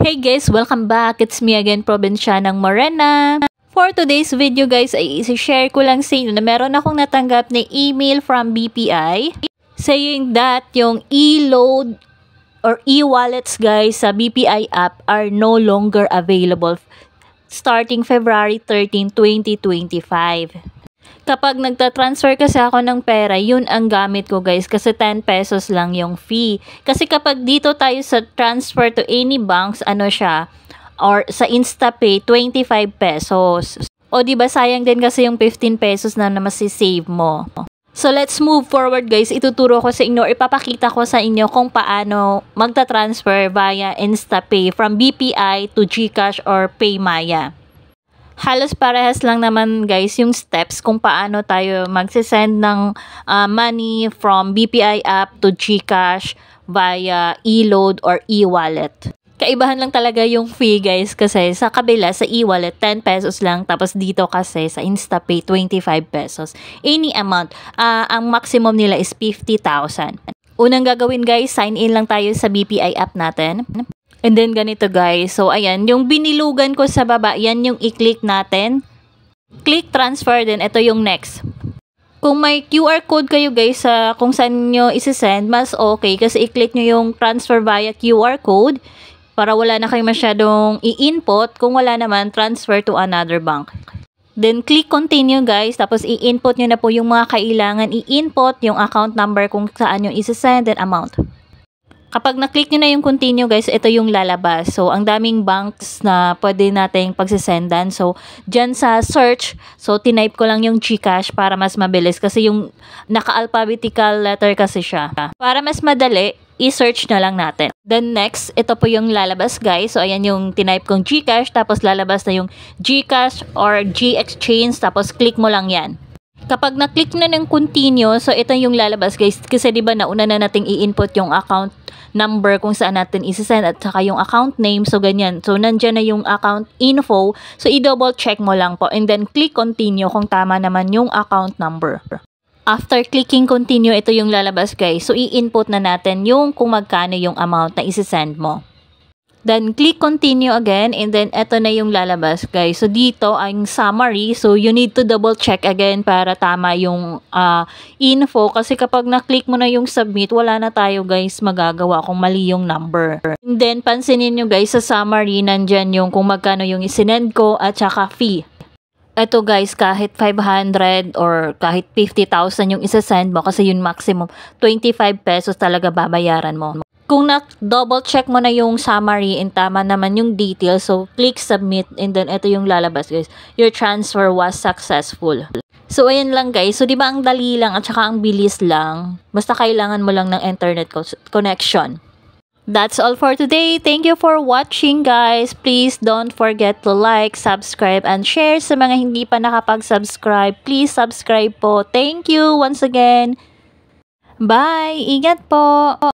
Hey guys, welcome back. It's me again, Provincianang Morena. For today's video guys, ay isi-share ko lang sa inyo na meron akong natanggap na email from BPI saying that yung e-load or e-wallets guys sa BPI app are no longer available starting February 13, 2025. Kapag nagta-transfer kasi ako ng pera, yun ang gamit ko guys kasi 10 pesos lang yung fee. Kasi kapag dito tayo sa transfer to any banks, ano siya, or sa InstaPay, 25 pesos. O diba sayang din kasi yung 15 pesos na masisave mo. So let's move forward guys, ituturo ko sa inyo, ipapakita ko sa inyo kung paano magta-transfer via InstaPay from BPI to GCash or PayMaya. Halos parehas lang naman guys yung steps kung paano tayo magsisend ng money from BPI app to GCash via e-load or e-wallet. Kaibahan lang talaga yung fee guys kasi sa kabila sa e-wallet 10 pesos lang tapos dito kasi sa InstaPay 25 pesos. Any amount, ang maximum nila is 50,000. Unang gagawin guys, sign in lang tayo sa BPI app natin. And then ganito guys, so ayan, yung binilugan ko sa baba, yan yung i-click natin. Click transfer, then ito yung next. Kung may QR code kayo guys sa kung saan nyo isi-send, mas okay kasi i-click nyo yung transfer via QR code para wala na kayong masyadong i-input. Kung wala naman, transfer to another bank. Then click continue guys, tapos i-input nyo na po yung mga kailangan i-input, yung account number kung saan nyo isi-send and amount. Kapag na-click nyo na yung continue guys, ito yung lalabas. So, ang daming banks na pwede nating pagsisendan. So, dyan sa search, so tinype ko lang yung GCash para mas mabilis. Kasi yung naka-alphabetical letter kasi siya. Para mas madali, i-search na lang natin. Then next, ito po yung lalabas guys. So, ayan yung tinype kong GCash. Tapos lalabas na yung GCash or G-Exchange. Tapos click mo lang yan. Kapag na-click na ng continue, so ito yung lalabas guys. Kasi diba nauna na nating i-input yung account number kung saan natin isi-send at saka yung account name. So ganyan. So nandyan na yung account info. So i-double check mo lang po. And then click continue kung tama naman yung account number. After clicking continue, ito yung lalabas guys. So i-input na natin yung kung magkano yung amount na isi-send mo. Then, click continue again and then eto na yung lalabas guys. So, dito ang summary. So, you need to double check again para tama yung info. Kasi kapag na-click mo na yung submit, wala na tayo guys magagawa kung mali yung number. And then, pansinin nyo guys sa summary, nandyan yung kung magkano yung isinend ko at saka fee. Eto guys, kahit 500 or kahit 50,000 yung isa-send mo kasi yung maximum 25 pesos talaga babayaran mo. Kung na-double check mo na yung summary and tama naman yung details, so click submit and then ito yung lalabas guys. Your transfer was successful. So ayan lang guys. So di ba ang dali lang at saka ang bilis lang. Basta kailangan mo lang ng internet connection. That's all for today. Thank you for watching guys. Please don't forget to like, subscribe, and share. Sa mga hindi pa nakapag-subscribe, please subscribe po. Thank you once again. Bye! Ingat po!